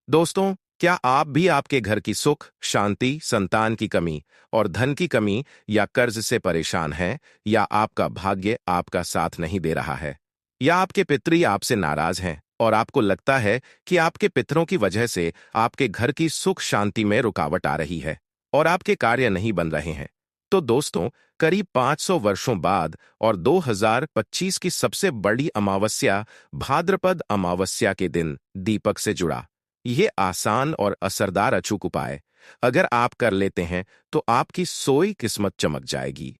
दोस्तों, क्या आप भी आपके घर की सुख, शांति, संतान की कमी और धन की कमी या कर्ज से परेशान हैं, या आपका भाग्य आपका साथ नहीं दे रहा है, या आपके पितृ आपसे नाराज हैं और आपको लगता है कि आपके पितरों की वजह से आपके घर की सुख शांति में रुकावट आ रही है और आपके कार्य नहीं बन रहे हैं? तो दोस्तों, करीब 500 वर्षों बाद और 2025 की सबसे बड़ी अमावस्या भाद्रपद अमावस्या के दिन दीपक से जुड़ा ये आसान और असरदार अचूक उपाय अगर आप कर लेते हैं तो आपकी सोई किस्मत चमक जाएगी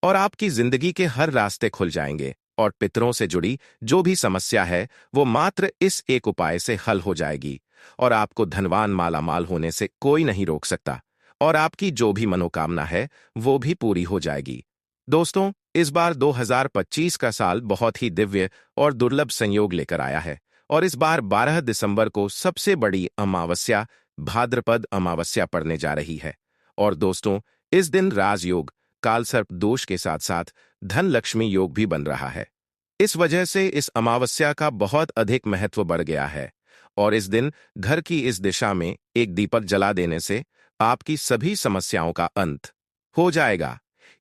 और आपकी जिंदगी के हर रास्ते खुल जाएंगे और पितरों से जुड़ी जो भी समस्या है वो मात्र इस एक उपाय से हल हो जाएगी और आपको धनवान मालामाल होने से कोई नहीं रोक सकता और आपकी जो भी मनोकामना है वो भी पूरी हो जाएगी। दोस्तों, इस बार 2025 का साल बहुत ही दिव्य और दुर्लभ संयोग लेकर आया है और इस बार 12 दिसंबर को सबसे बड़ी अमावस्या भाद्रपद अमावस्या पड़ने जा रही है। और दोस्तों, इस दिन राजयोग, कालसर्प दोष के साथ साथ धन लक्ष्मी योग भी बन रहा है। इस वजह से इस अमावस्या का बहुत अधिक महत्व बढ़ गया है और इस दिन घर की इस दिशा में एक दीपक जला देने से आपकी सभी समस्याओं का अंत हो जाएगा।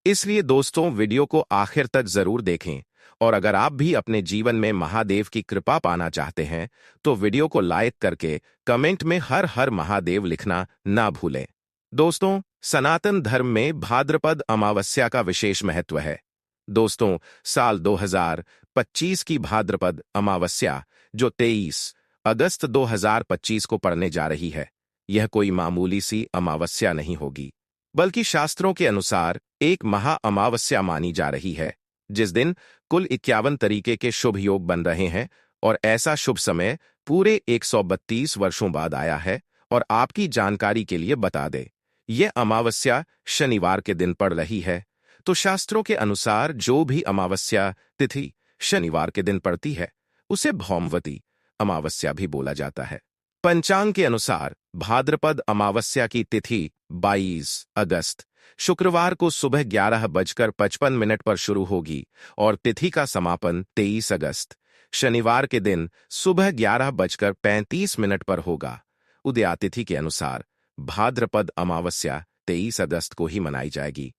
इसलिए दोस्तों, वीडियो को आखिर तक जरूर देखें और अगर आप भी अपने जीवन में महादेव की कृपा पाना चाहते हैं तो वीडियो को लाइक करके कमेंट में हर हर महादेव लिखना ना भूलें। दोस्तों, सनातन धर्म में भाद्रपद अमावस्या का विशेष महत्व है। दोस्तों, साल 2025 की भाद्रपद अमावस्या जो 23 अगस्त 2025 को पड़ने जा रही है, यह कोई मामूली सी अमावस्या नहीं होगी, बल्कि शास्त्रों के अनुसार एक महा अमावस्या मानी जा रही है, जिस दिन कुल 51 तरीके के शुभ योग बन रहे हैं और ऐसा शुभ समय पूरे 132 वर्षों बाद आया है। और आपकी जानकारी के लिए बता दें, यह अमावस्या शनिवार के दिन पड़ रही है। तो शास्त्रों के अनुसार जो भी अमावस्या तिथि शनिवार के दिन पड़ती है उसे भौमवती अमावस्या भी बोला जाता है। पंचांग के अनुसार भाद्रपद अमावस्या की तिथि 22 अगस्त शुक्रवार को सुबह 11:55 पर शुरू होगी और तिथि का समापन 23 अगस्त शनिवार के दिन सुबह 11:35 पर होगा। उदया तिथि के अनुसार भाद्रपद अमावस्या 23 अगस्त को ही मनाई जाएगी।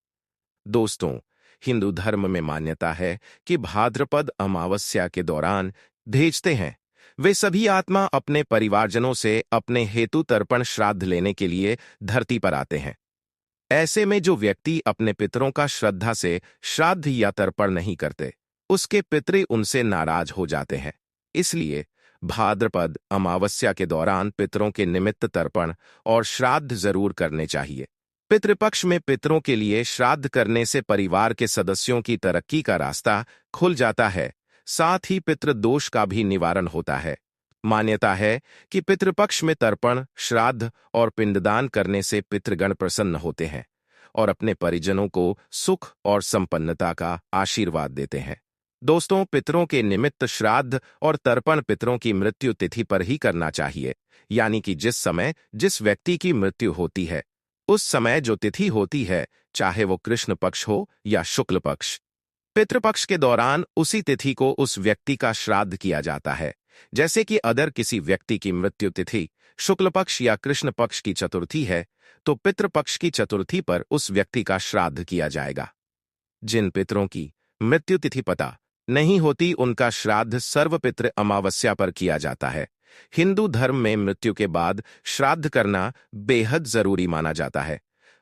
दोस्तों, हिंदू धर्म में मान्यता है कि भाद्रपद अमावस्या के दौरान भेजते हैं वे सभी आत्मा अपने परिवारजनों से अपने हेतु तर्पण श्राद्ध लेने के लिए धरती पर आते हैं। ऐसे में जो व्यक्ति अपने पितरों का श्रद्धा से श्राद्ध या तर्पण नहीं करते, उसके पितृ उनसे नाराज हो जाते हैं। इसलिए भाद्रपद अमावस्या के दौरान पितरों के निमित्त तर्पण और श्राद्ध जरूर करने चाहिए। पितृपक्ष में पितरों के लिए श्राद्ध करने से परिवार के सदस्यों की तरक्की का रास्ता खुल जाता है, साथ ही पितृदोष का भी निवारण होता है। मान्यता है कि पितृपक्ष में तर्पण, श्राद्ध और पिंडदान करने से पितृगण प्रसन्न होते हैं और अपने परिजनों को सुख और संपन्नता का आशीर्वाद देते हैं। दोस्तों, पितरों के निमित्त श्राद्ध और तर्पण पितरों की मृत्यु तिथि पर ही करना चाहिए, यानी कि जिस समय जिस व्यक्ति की मृत्यु होती है उस समय जो तिथि होती है, चाहे वो कृष्ण पक्ष हो या शुक्ल पक्ष। पितृपक्ष के दौरान उसी तिथि को उस व्यक्ति का श्राद्ध किया जाता है। जैसे कि अगर किसी व्यक्ति की मृत्यु तिथि शुक्ल पक्ष या कृष्ण पक्ष की चतुर्थी है तो पितृपक्ष की चतुर्थी पर उस व्यक्ति का श्राद्ध किया जाएगा। जिन पितरों की मृत्यु तिथि पता नहीं होती उनका श्राद्ध सर्वपितृ अमावस्या पर किया जाता है। हिंदू धर्म में मृत्यु के बाद श्राद्ध करना बेहद जरूरी माना जाता है।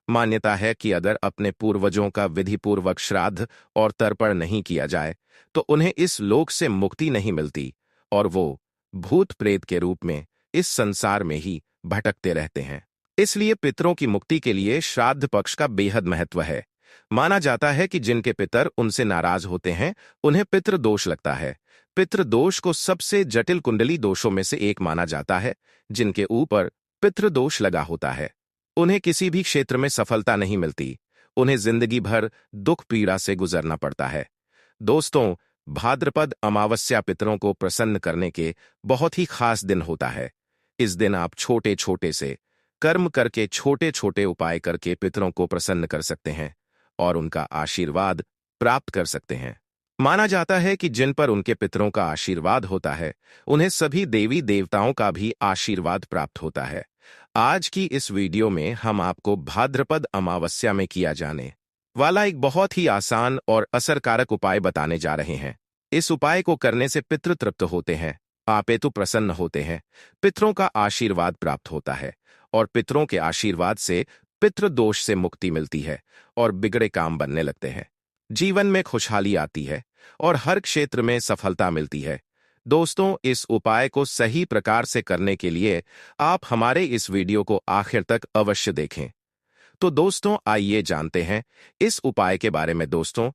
मान्यता है कि अगर अपने पूर्वजों का विधिपूर्वक श्राद्ध और तर्पण नहीं किया जाए तो उन्हें इस लोक से मुक्ति नहीं मिलती और वो भूत प्रेत के रूप में इस संसार में ही भटकते रहते हैं। इसलिए पितरों की मुक्ति के लिए श्राद्ध पक्ष का बेहद महत्व है। माना जाता है कि जिनके पितर उनसे नाराज होते हैं उन्हें पितृदोष लगता है। पितृदोष को सबसे जटिल कुंडली दोषों में से एक माना जाता है। जिनके ऊपर पितृदोष लगा होता है उन्हें किसी भी क्षेत्र में सफलता नहीं मिलती, उन्हें जिंदगी भर दुख पीड़ा से गुजरना पड़ता है। दोस्तों, भाद्रपद अमावस्या पितरों को प्रसन्न करने के बहुत ही खास दिन होता है। इस दिन आप छोटे छोटे से कर्म करके, छोटे छोटे उपाय करके पितरों को प्रसन्न कर सकते हैं और उनका आशीर्वाद प्राप्त कर सकते हैं। माना जाता है कि जिन पर उनके पितरों का आशीर्वाद होता है, उन्हें सभी देवी देवताओं का भी आशीर्वाद प्राप्त होता है। आज की इस वीडियो में हम आपको भाद्रपद अमावस्या में किया जाने वाला एक बहुत ही आसान और असरकारक उपाय बताने जा रहे हैं। इस उपाय को करने से पितृ तृप्त होते हैं, आपेतु प्रसन्न होते हैं, पितरों का आशीर्वाद प्राप्त होता है और पितरों के आशीर्वाद से पितृ दोष से मुक्ति मिलती है और बिगड़े काम बनने लगते हैं। जीवन में खुशहाली आती है और हर क्षेत्र में सफलता मिलती है। दोस्तों, इस उपाय को सही प्रकार से करने के लिए आप हमारे इस वीडियो को आखिर तक अवश्य देखें। तो दोस्तों, आइए जानते हैं इस उपाय के बारे में। दोस्तों,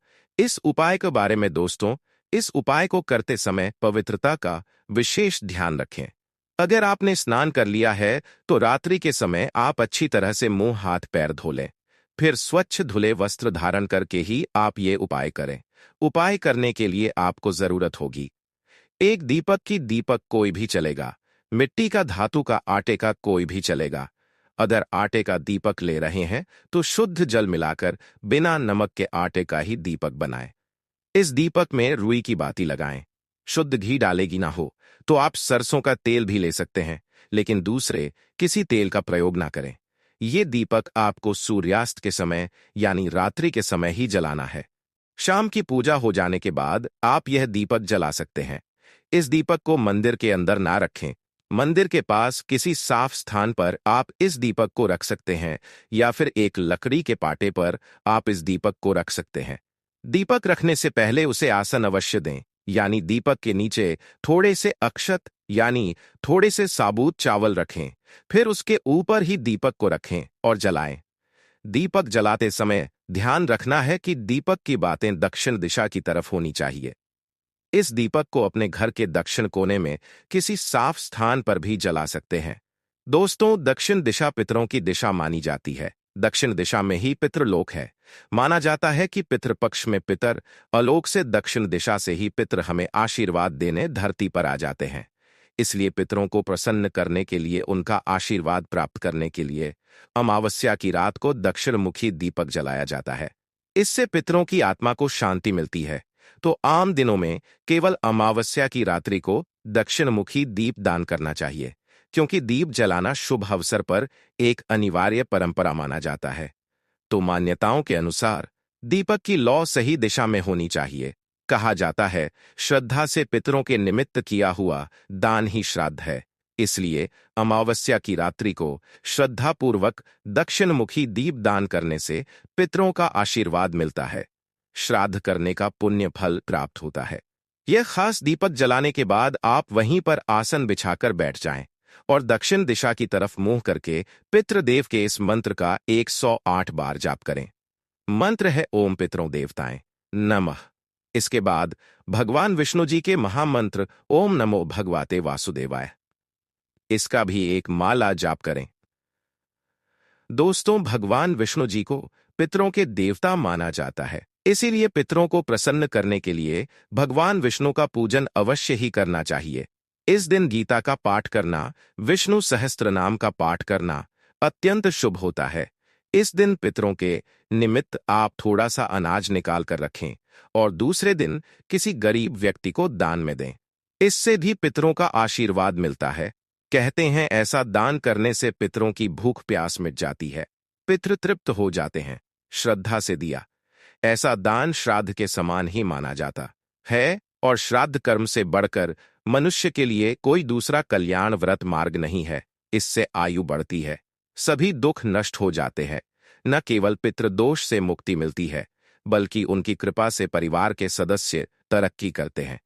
इस उपाय को करते समय पवित्रता का विशेष ध्यान रखें। अगर आपने स्नान कर लिया है तो रात्रि के समय आप अच्छी तरह से मुंह हाथ पैर धो लें। फिर स्वच्छ धुले वस्त्र धारण करके ही आप ये उपाय करें। उपाय करने के लिए आपको जरूरत होगी एक दीपक की। दीपक कोई भी चलेगा, मिट्टी का, धातु का, आटे का, कोई भी चलेगा। अगर आटे का दीपक ले रहे हैं तो शुद्ध जल मिलाकर बिना नमक के आटे का ही दीपक बनाएं। इस दीपक में रुई की बाती लगाएं। शुद्ध घी डालेगी ना हो तो आप सरसों का तेल भी ले सकते हैं, लेकिन दूसरे किसी तेल का प्रयोग ना करें। ये दीपक आपको सूर्यास्त के समय यानी रात्रि के समय ही जलाना है। शाम की पूजा हो जाने के बाद आप यह दीपक जला सकते हैं। इस दीपक को मंदिर के अंदर ना रखें। मंदिर के पास किसी साफ स्थान पर आप इस दीपक को रख सकते हैं या फिर एक लकड़ी के पाटे पर आप इस दीपक को रख सकते हैं। दीपक रखने से पहले उसे आसन अवश्य दें, यानी दीपक के नीचे थोड़े से अक्षत यानी थोड़े से साबुत चावल रखें। फिर उसके ऊपर ही दीपक को रखें और जलाएं। दीपक जलाते समय ध्यान रखना है कि दीपक की बातें दक्षिण दिशा की तरफ होनी चाहिए। इस दीपक को अपने घर के दक्षिण कोने में किसी साफ स्थान पर भी जला सकते हैं। दोस्तों, दक्षिण दिशा पितरों की दिशा मानी जाती है। दक्षिण दिशा में ही पितृलोक है। माना जाता है कि पितृपक्ष में पितर अलोक से दक्षिण दिशा से ही पितर हमें आशीर्वाद देने धरती पर आ जाते हैं। इसलिए पितरों को प्रसन्न करने के लिए, उनका आशीर्वाद प्राप्त करने के लिए अमावस्या की रात को दक्षिणमुखी दीपक जलाया जाता है। इससे पितरों की आत्मा को शांति मिलती है। तो आम दिनों में केवल अमावस्या की रात्रि को दक्षिणमुखी दीप दान करना चाहिए, क्योंकि दीप जलाना शुभ अवसर पर एक अनिवार्य परंपरा माना जाता है। तो मान्यताओं के अनुसार दीपक की लौ सही दिशा में होनी चाहिए। कहा जाता है, श्रद्धा से पितरों के निमित्त किया हुआ दान ही श्राद्ध है। इसलिए अमावस्या की रात्रि को श्रद्धापूर्वक दक्षिणमुखी दीप दान करने से पितरों का आशीर्वाद मिलता है, श्राद्ध करने का पुण्य फल प्राप्त होता है। यह खास दीपक जलाने के बाद आप वहीं पर आसन बिछाकर बैठ जाएं और दक्षिण दिशा की तरफ मुंह करके पितृदेव के इस मंत्र का 108 बार जाप करें। मंत्र है ओम पितरों देवताएं नमः। इसके बाद भगवान विष्णु जी के महामंत्र ओम नमो भगवते वासुदेवाय, इसका भी एक माला जाप करें। दोस्तों, भगवान विष्णु जी को पितरों के देवता माना जाता है, इसीलिए पितरों को प्रसन्न करने के लिए भगवान विष्णु का पूजन अवश्य ही करना चाहिए। इस दिन गीता का पाठ करना, विष्णु सहस्त्र नाम का पाठ करना अत्यंत शुभ होता है। इस दिन पितरों के निमित्त आप थोड़ा सा अनाज निकाल कर रखें और दूसरे दिन किसी गरीब व्यक्ति को दान में दें। इससे भी पितरों का आशीर्वाद मिलता है। कहते हैं ऐसा दान करने से पितरों की भूख प्यास मिट जाती है, पितृ तृप्त हो जाते हैं। श्रद्धा से दिया ऐसा दान श्राद्ध के समान ही माना जाता है और श्राद्ध कर्म से बढ़कर मनुष्य के लिए कोई दूसरा कल्याण व्रत मार्ग नहीं है। इससे आयु बढ़ती है, सभी दुख नष्ट हो जाते हैं। न केवल पितृदोष से मुक्ति मिलती है, बल्कि उनकी कृपा से परिवार के सदस्य तरक्की करते हैं।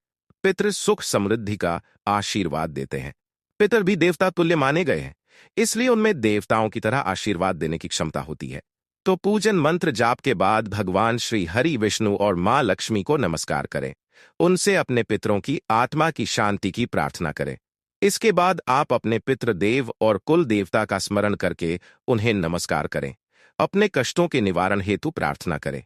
पितृ सुख समृद्धि का आशीर्वाद देते हैं। पितर भी देवता तुल्य माने गए हैं, इसलिए उनमें देवताओं की तरह आशीर्वाद देने की क्षमता होती है। तो पूजन मंत्र जाप के बाद भगवान श्री हरि, विष्णु और मां लक्ष्मी को नमस्कार करें। उनसे अपने पितरों की आत्मा की शांति की प्रार्थना करें। इसके बाद आप अपने पितृ देव और कुल देवता का स्मरण करके उन्हें नमस्कार करें। अपने कष्टों के निवारण हेतु प्रार्थना करें।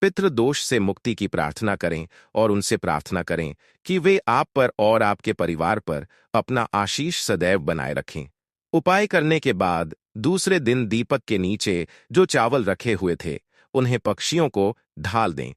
पितृ दोष से मुक्ति की प्रार्थना करें और उनसे प्रार्थना करें कि वे आप पर और आपके परिवार पर अपना आशीष सदैव बनाए रखें। उपाय करने के बाद दूसरे दिन दीपक के नीचे जो चावल रखे हुए थे उन्हें पक्षियों को ढाल दें।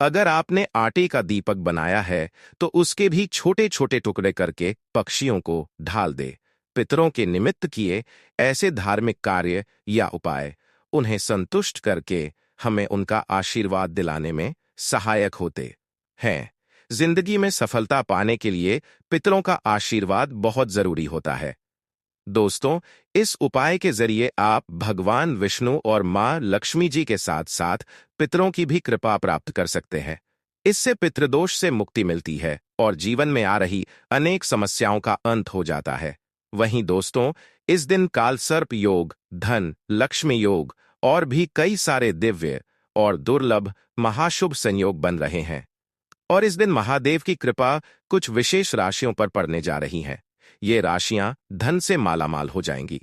अगर आपने आटे का दीपक बनाया है तो उसके भी छोटे छोटे टुकड़े करके पक्षियों को ढाल दे। पितरों के निमित्त किए ऐसे धार्मिक कार्य या उपाय उन्हें संतुष्ट करके हमें उनका आशीर्वाद दिलाने में सहायक होते हैं। जिंदगी में सफलता पाने के लिए पितरों का आशीर्वाद बहुत जरूरी होता है। दोस्तों, इस उपाय के जरिए आप भगवान विष्णु और मां लक्ष्मी जी के साथ साथ पितरों की भी कृपा प्राप्त कर सकते हैं। इससे पितृदोष से मुक्ति मिलती है और जीवन में आ रही अनेक समस्याओं का अंत हो जाता है। वहीं दोस्तों, इस दिन कालसर्प योग, धन लक्ष्मी योग और भी कई सारे दिव्य और दुर्लभ महाशुभ संयोग बन रहे हैं। और इस दिन महादेव की कृपा कुछ विशेष राशियों पर पड़ने जा रही है। ये राशियां धन से मालामाल हो जाएंगी।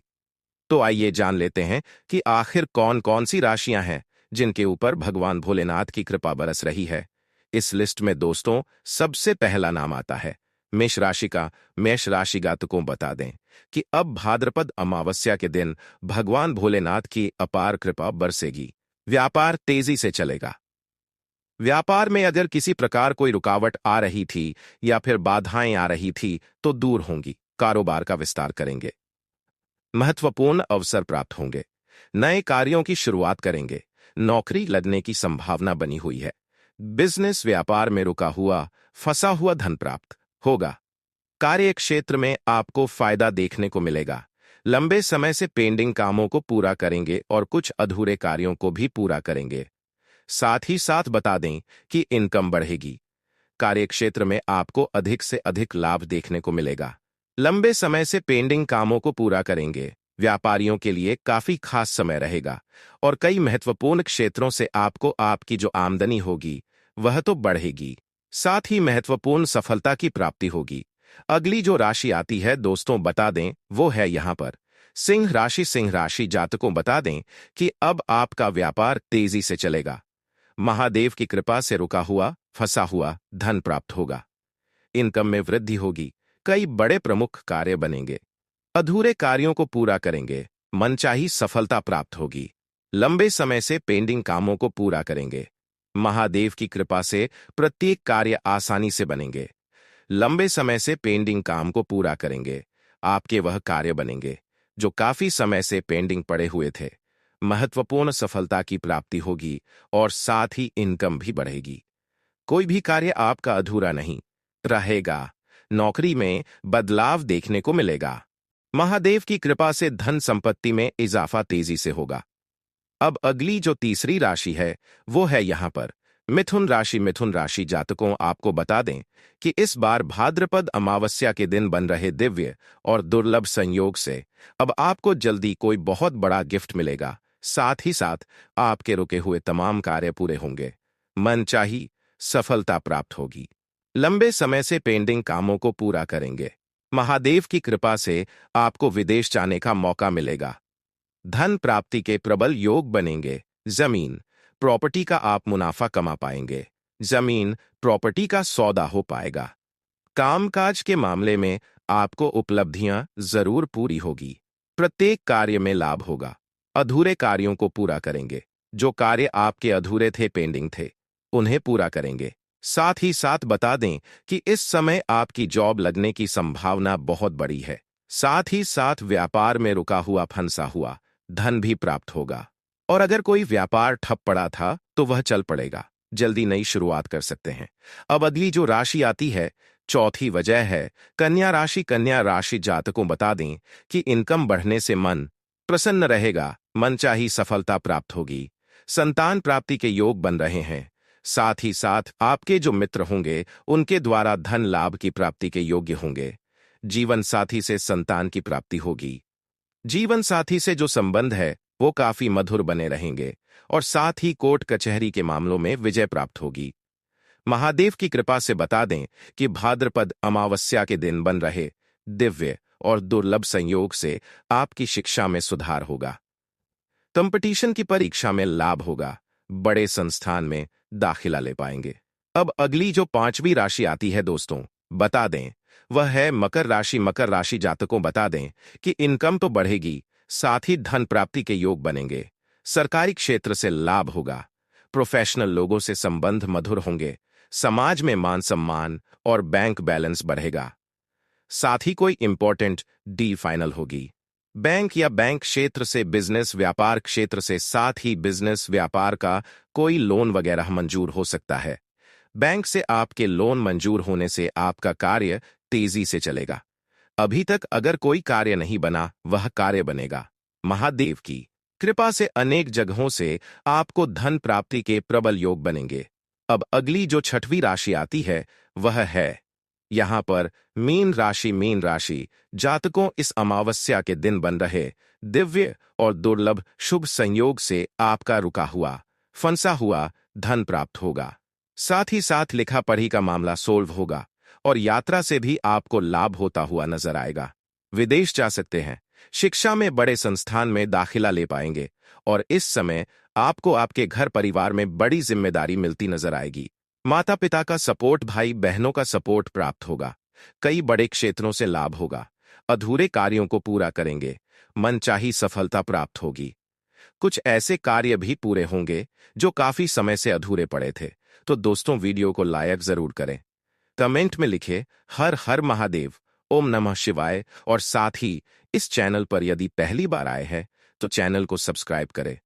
तो आइए जान लेते हैं कि आखिर कौन कौन सी राशियां हैं जिनके ऊपर भगवान भोलेनाथ की कृपा बरस रही है। इस लिस्ट में दोस्तों सबसे पहला नाम आता है मेष राशि का। मेष राशि जातकों बता दें कि अब भाद्रपद अमावस्या के दिन भगवान भोलेनाथ की अपार कृपा बरसेगी। व्यापार तेजी से चलेगा। व्यापार में अगर किसी प्रकार कोई रुकावट आ रही थी या फिर बाधाएं आ रही थी तो दूर होंगी। कारोबार का विस्तार करेंगे। महत्वपूर्ण अवसर प्राप्त होंगे। नए कार्यों की शुरुआत करेंगे। नौकरी लगने की संभावना बनी हुई है। बिजनेस व्यापार में रुका हुआ फंसा हुआ धन प्राप्त होगा। कार्य क्षेत्र में आपको फायदा देखने को मिलेगा। लंबे समय से पेंडिंग कामों को पूरा करेंगे और कुछ अधूरे कार्यों को भी पूरा करेंगे। साथ ही साथ बता दें कि इनकम बढ़ेगी। कार्यक्षेत्र में आपको अधिक से अधिक लाभ देखने को मिलेगा। लंबे समय से पेंडिंग कामों को पूरा करेंगे। व्यापारियों के लिए काफी खास समय रहेगा और कई महत्वपूर्ण क्षेत्रों से आपको आपकी जो आमदनी होगी वह तो बढ़ेगी, साथ ही महत्वपूर्ण सफलता की प्राप्ति होगी। अगली जो राशि आती है दोस्तों बता दें वो है यहां पर सिंह राशि। सिंह राशि जातकों बता दें कि अब आपका व्यापार तेजी से चलेगा। महादेव की कृपा से रुका हुआ फंसा हुआ धन प्राप्त होगा। इनकम में वृद्धि होगी। कई बड़े प्रमुख कार्य बनेंगे। अधूरे कार्यों को पूरा करेंगे। मनचाही सफलता प्राप्त होगी। लंबे समय से पेंडिंग कामों को पूरा करेंगे। महादेव की कृपा से प्रत्येक कार्य आसानी से बनेंगे। लंबे समय से पेंडिंग काम को पूरा करेंगे। आपके वह कार्य बनेंगे जो काफी समय से पेंडिंग पड़े हुए थे। महत्वपूर्ण सफलता की प्राप्ति होगी और साथ ही इनकम भी बढ़ेगी। कोई भी कार्य आपका अधूरा नहीं रहेगा। नौकरी में बदलाव देखने को मिलेगा। महादेव की कृपा से धन संपत्ति में इजाफा तेजी से होगा। अब अगली जो तीसरी राशि है वो है यहां पर मिथुन राशि। मिथुन राशि जातकों आपको बता दें कि इस बार भाद्रपद अमावस्या के दिन बन रहे दिव्य और दुर्लभ संयोग से अब आपको जल्दी कोई बहुत बड़ा गिफ्ट मिलेगा। साथ ही साथ आपके रुके हुए तमाम कार्य पूरे होंगे। मनचाही सफलता प्राप्त होगी। लंबे समय से पेंडिंग कामों को पूरा करेंगे। महादेव की कृपा से आपको विदेश जाने का मौका मिलेगा। धन प्राप्ति के प्रबल योग बनेंगे। जमीन प्रॉपर्टी का आप मुनाफा कमा पाएंगे। जमीन प्रॉपर्टी का सौदा हो पाएगा। कामकाज के मामले में आपको उपलब्धियां जरूर पूरी होगी। प्रत्येक कार्य में लाभ होगा। अधूरे कार्यों को पूरा करेंगे। जो कार्य आपके अधूरे थे, पेंडिंग थे, उन्हें पूरा करेंगे। साथ ही साथ बता दें कि इस समय आपकी जॉब लगने की संभावना बहुत बड़ी है। साथ ही साथ व्यापार में रुका हुआ फंसा हुआ धन भी प्राप्त होगा। और अगर कोई व्यापार ठप पड़ा था तो वह चल पड़ेगा। जल्दी नई शुरुआत कर सकते हैं। अब अगली जो राशि आती है, चौथी वजह है कन्या राशि। कन्या राशि जातकों बता दें कि इनकम बढ़ने से मन प्रसन्न रहेगा। मनचाही सफलता प्राप्त होगी। संतान प्राप्ति के योग बन रहे हैं। साथ ही साथ आपके जो मित्र होंगे उनके द्वारा धन लाभ की प्राप्ति के योग्य होंगे। जीवन साथी से संतान की प्राप्ति होगी। जीवन साथी से जो संबंध है वो काफी मधुर बने रहेंगे और साथ ही कोर्ट कचहरी के मामलों में विजय प्राप्त होगी। महादेव की कृपा से बता दें कि भाद्रपद अमावस्या के दिन बन रहे दिव्य और दुर्लभ संयोग से आपकी शिक्षा में सुधार होगा। कंपटीशन की परीक्षा में लाभ होगा। बड़े संस्थान में दाखिला ले पाएंगे। अब अगली जो पांचवी राशि आती है दोस्तों बता दें वह है मकर राशि। मकर राशि जातकों बता दें कि इनकम तो बढ़ेगी, साथ ही धन प्राप्ति के योग बनेंगे। सरकारी क्षेत्र से लाभ होगा। प्रोफेशनल लोगों से संबंध मधुर होंगे, समाज में मान सम्मान और बैंक बैलेंस बढ़ेगा। साथ ही कोई इंपॉर्टेंट डील फाइनल होगी। बैंक या बैंक क्षेत्र से बिजनेस व्यापार क्षेत्र से, साथ ही बिजनेस व्यापार का कोई लोन वगैरह मंजूर हो सकता है। बैंक से आपके लोन मंजूर होने से आपका कार्य तेजी से चलेगा। अभी तक अगर कोई कार्य नहीं बना, वह कार्य बनेगा। महादेव की कृपा से अनेक जगहों से आपको धन प्राप्ति के प्रबल योग बनेंगे। अब अगली जो छठवीं राशि आती है वह है यहां पर मीन राशि। मीन राशि जातकों, इस अमावस्या के दिन बन रहे दिव्य और दुर्लभ शुभ संयोग से आपका रुका हुआ, फंसा हुआ धन प्राप्त होगा। साथ ही साथ लिखा पढ़ी का मामला सोल्व होगा और यात्रा से भी आपको लाभ होता हुआ नजर आएगा। विदेश जा सकते हैं, शिक्षा में बड़े संस्थान में दाखिला ले पाएंगे और इस समय आपको आपके घर परिवार में बड़ी जिम्मेदारी मिलती नजर आएगी। माता पिता का सपोर्ट, भाई बहनों का सपोर्ट प्राप्त होगा। कई बड़े क्षेत्रों से लाभ होगा। अधूरे कार्यों को पूरा करेंगे, मनचाही सफलता प्राप्त होगी। कुछ ऐसे कार्य भी पूरे होंगे जो काफी समय से अधूरे पड़े थे। तो दोस्तों, वीडियो को लाइक जरूर करें, कमेंट में लिखें हर हर महादेव, ओम नमः शिवाय और साथ ही इस चैनल पर यदि पहली बार आए हैं तो चैनल को सब्सक्राइब करें।